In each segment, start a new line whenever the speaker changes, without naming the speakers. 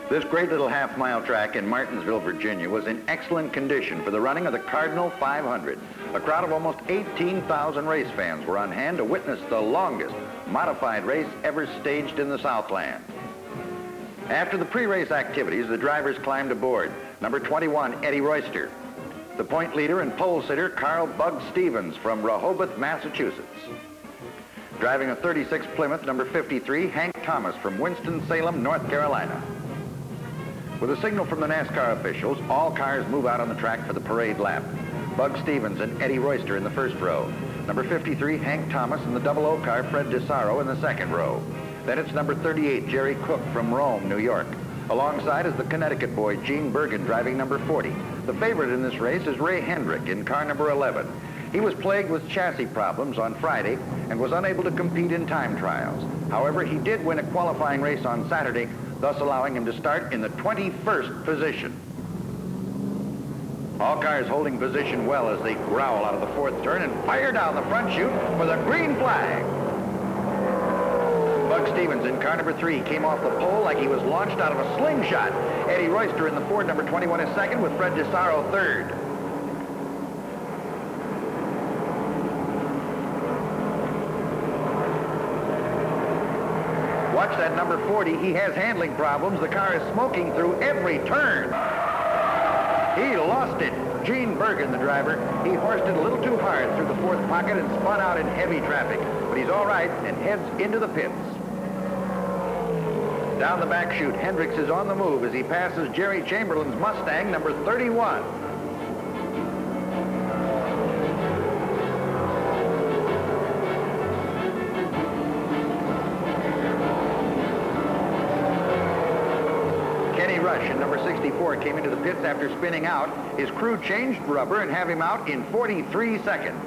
This great little half-mile track in Martinsville, Virginia was in excellent condition for the running of the Cardinal 500. A crowd of almost 18,000 race fans were on hand to witness the longest modified race ever staged in the Southland. After the pre-race activities, the drivers climbed aboard. Number 21, Eddie Royster. The point leader and pole sitter, Carl Bug Stevens from Rehoboth, Massachusetts. Driving a 36 Plymouth, number 53, Hank Thomas from Winston-Salem, North Carolina. With a signal from the NASCAR officials, all cars move out on the track for the parade lap. Bug Stevens and Eddie Royster in the first row. Number 53, Hank Thomas, and the double O car, Fred DeSaro, in the second row. Then it's number 38, Jerry Cook from Rome, New York. Alongside is the Connecticut boy, Gene Bergen, driving number 40. The favorite in this race is Ray Hendrick in car number 11. He was plagued with chassis problems on Friday and was unable to compete in time trials. However, he did win a qualifying race on Saturday, thus allowing him to start in the 21st position. All cars holding position well as they growl out of the fourth turn and fire down the front chute for the green flag. Bug Stevens in car number 3 came off the pole like he was launched out of a slingshot. Eddie Royster in the Ford number 21 is second, with Fred DeSaro third. Watch that number 40. He has handling problems. The car is smoking through every turn. He lost it. Gene Bergen, the driver, he horsed it a little too hard through the fourth pocket and spun out in heavy traffic. But he's all right and heads into the pits. Down the back chute, Hendricks is on the move as he passes Jerry Chamberlain's Mustang, number 31. Rush in number 64 came into the pits after spinning out. His crew changed rubber and have him out in 43 seconds.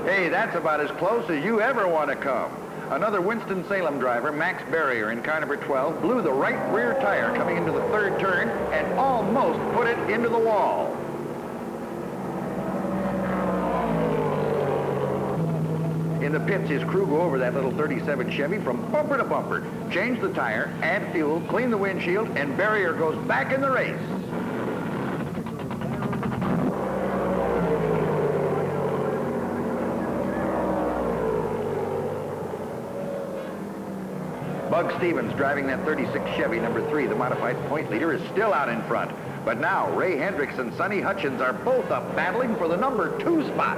Hey, that's about as close as you ever want to come. Another Winston-Salem driver, Max Barrier, in car number 12, blew the right rear tire coming into the third turn and almost put it into the wall. In the pits, his crew go over that little 37 Chevy from bumper to bumper, change the tire, add fuel, clean the windshield, and Barrier goes back in the race. Bug Stevens, driving that 36 Chevy number 3, the modified point leader, is still out in front. But now, Ray Hendricks and Sonny Hutchins are both up battling for the number 2 spot.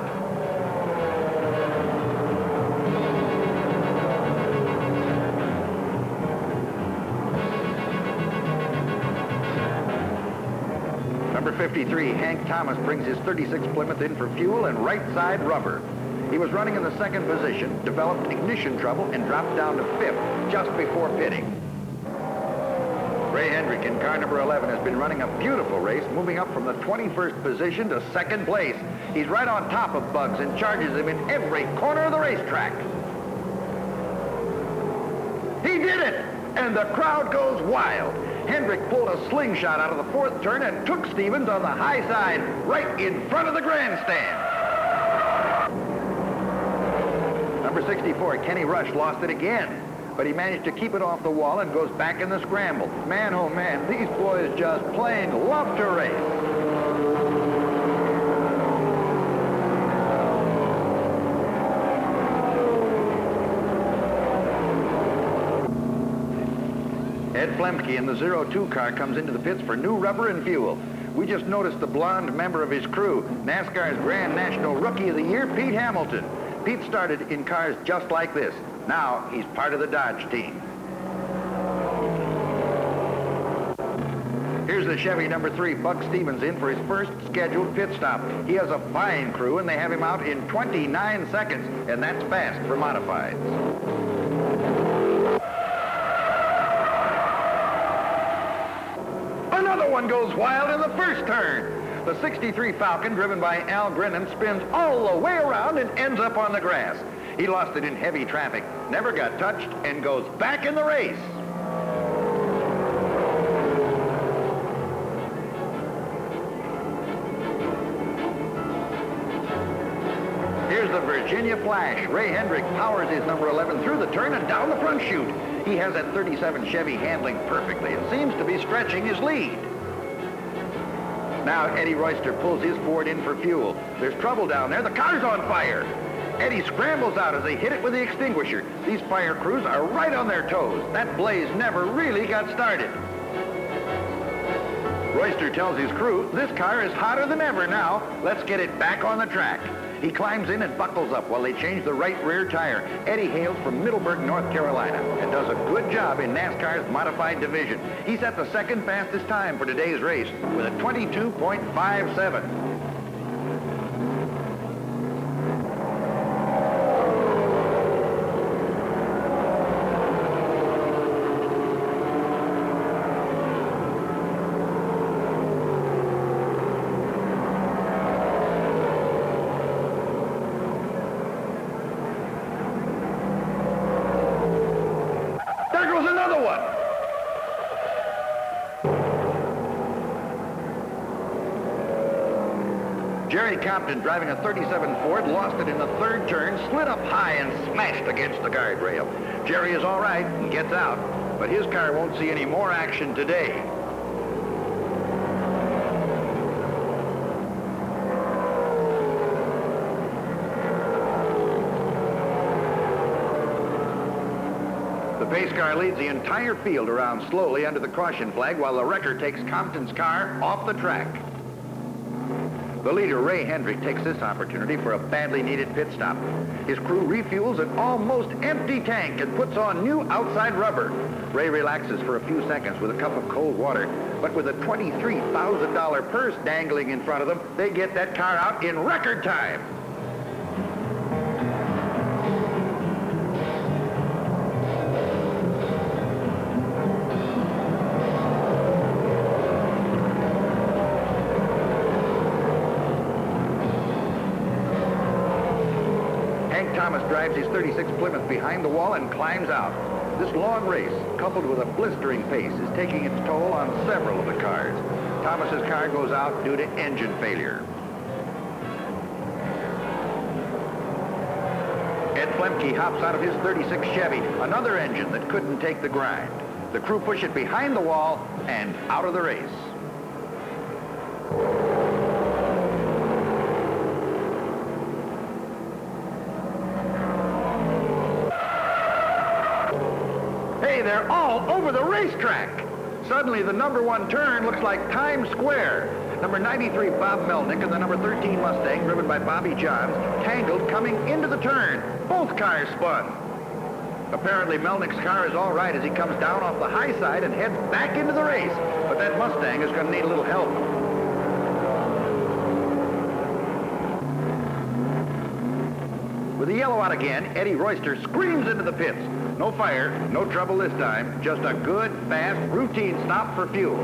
Number 53, Hank Thomas, brings his 36 Plymouth in for fuel and right side rubber. He was running in the second position, developed ignition trouble, and dropped down to 5th just before pitting. Ray Hendrick in car number 11 has been running a beautiful race, moving up from the 21st position to second place. He's right on top of Bugs and charges him in every corner of the racetrack. He did it, and the crowd goes wild. Hendrick pulled a slingshot out of the fourth turn and took Stevens on the high side right in front of the grandstand. Number 64, Kenny Rush, lost it again, but he managed to keep it off the wall and goes back in the scramble. Man, oh man, these boys just plain love to race. Ed Flemke in the 02 car comes into the pits for new rubber and fuel. We just noticed the blonde member of his crew, NASCAR's Grand National Rookie of the Year, Pete Hamilton. Pete started in cars just like this. Now he's part of the Dodge team. Here's the Chevy number 3, Bug Stevens, in for his first scheduled pit stop. He has a fine crew, and they have him out in 29 seconds, and that's fast for modifieds. Another one goes wild in the first turn. The 63 Falcon, driven by Al Grennan, spins all the way around and ends up on the grass. He lost it in heavy traffic, never got touched, and goes back in the race. Here's the Virginia Virginia flash. Ray Hendrick powers his number 11 through the turn and down the front chute. He has that 37 Chevy handling perfectly and seems to be stretching his lead. Now Eddie Royster pulls his Ford in for fuel. There's trouble down there. The car's on fire. Eddie scrambles out as they hit it with the extinguisher. These fire crews are right on their toes. That blaze never really got started. Royster tells his crew, this car is hotter than ever now. Let's get it back on the track. He climbs in and buckles up while they change the right rear tire. Eddie hails from Middleburg, North Carolina, and does a good job in NASCAR's modified division. He set the second fastest time for today's race with a 22.57. Another one. Jerry Compton, driving a 37 Ford, lost it in the third turn, slid up high and smashed against the guardrail. Jerry is all right and gets out, but his car won't see any more action today. The pace car leads the entire field around slowly under the caution flag while the wrecker takes Compton's car off the track. The leader, Ray Hendrick, takes this opportunity for a badly needed pit stop. His crew refuels an almost empty tank and puts on new outside rubber. Ray relaxes for a few seconds with a cup of cold water, but with a $23,000 purse dangling in front of them, they get that car out in record time. Thomas drives his 36 Plymouth behind the wall and climbs out. This long race, coupled with a blistering pace, is taking its toll on several of the cars. Thomas's car goes out due to engine failure. Ed Flemke hops out of his 36 Chevy, another engine that couldn't take the grind. The crew push it behind the wall and out of the race. Hey, they're all over the racetrack. Suddenly, the number 1 turn looks like Times Square. Number 93, Bob Melnick, and the number 13 Mustang, driven by Bobby Johns, tangled coming into the turn. Both cars spun. Apparently, Melnick's car is all right as he comes down off the high side and heads back into the race. But that Mustang is going to need a little help. With the yellow out again, Eddie Royster screams into the pits. No fire, no trouble this time, just a good, fast, routine stop for fuel.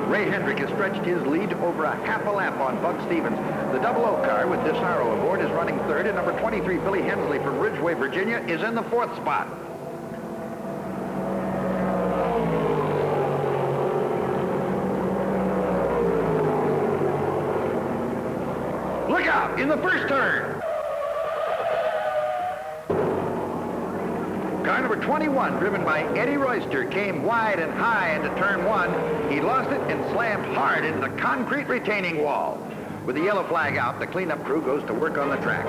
Ray Hendrick has stretched his lead to over a half a lap on Bug Stevens. The 00 car with DeSaro aboard is running third, and number 23, Billy Hensley from Ridgeway, Virginia, is in the 4th spot. Look out, in the first turn. Car number 21, driven by Eddie Royster, came wide and high into turn 1. He lost it and slammed hard into the concrete retaining wall. With the yellow flag out, the cleanup crew goes to work on the track.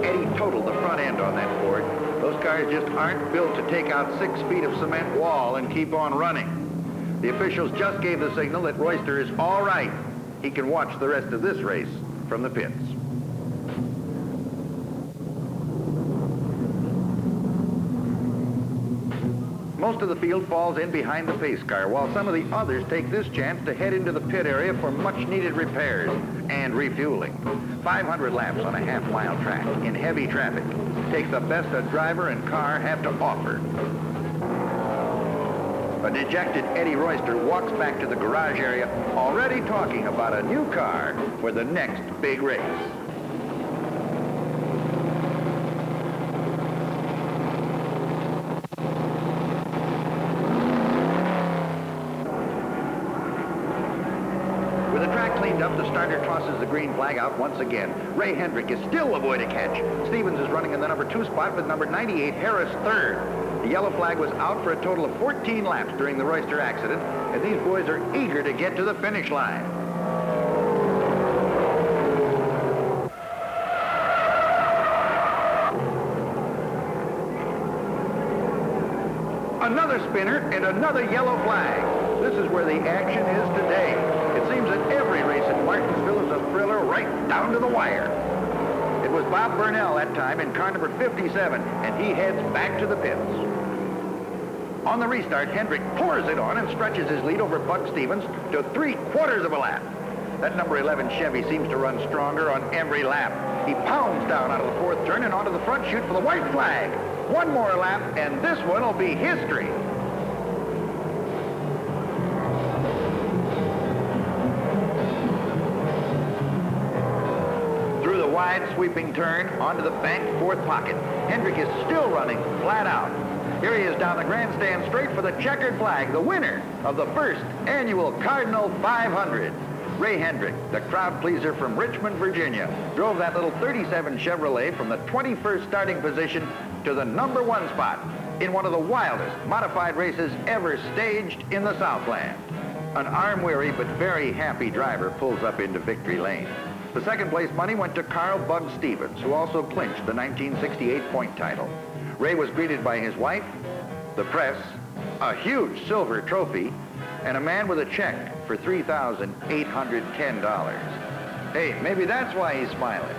Eddie totaled the front end on that Ford. Those cars just aren't built to take out 6 feet of cement wall and keep on running. The officials just gave the signal that Royster is all right. He can watch the rest of this race from the pits. Most of the field falls in behind the pace car, while some of the others take this chance to head into the pit area for much-needed repairs and refueling. 500 laps on a half-mile track in heavy traffic takes the best a driver and car have to offer. A dejected Eddie Royster walks back to the garage area, already talking about a new car for the next big race. With the track cleaned up, the starter tosses the green flag out once again. Ray Hendrick is still a boy to catch. Stevens is running in the number 2 spot with number 98, Harris, third. The yellow flag was out for a total of 14 laps during the Royster accident, and these boys are eager to get to the finish line. Another spinner and another yellow flag. This is where the action is today. It seems that every race in Martinsville is a thriller right down to the wire. It was Bob Burnell that time in car number 57, and he heads back to the pits. On the restart, Hendrick pours it on and stretches his lead over Bug Stevens to 3/4 of a lap. That number 11 Chevy seems to run stronger on every lap. He pounds down out of the 4th turn and onto the front chute for the white flag. One more lap, and this one will be history. Through the wide sweeping turn, onto the banked 4th pocket. Hendrick is still running flat out. Here he is down the grandstand straight for the checkered flag, the winner of the 1st annual Cardinal 500. Ray Hendrick, the crowd pleaser from Richmond, Virginia, drove that little 37 Chevrolet from the 21st starting position to the number 1 spot in one of the wildest modified races ever staged in the Southland. An arm-weary but very happy driver pulls up into victory lane. The 2nd place money went to Carl Bug Stevens, who also clinched the 1968 point title. Ray was greeted by his wife, the press, a huge silver trophy, and a man with a check for $3,810. Hey, maybe that's why he's smiling.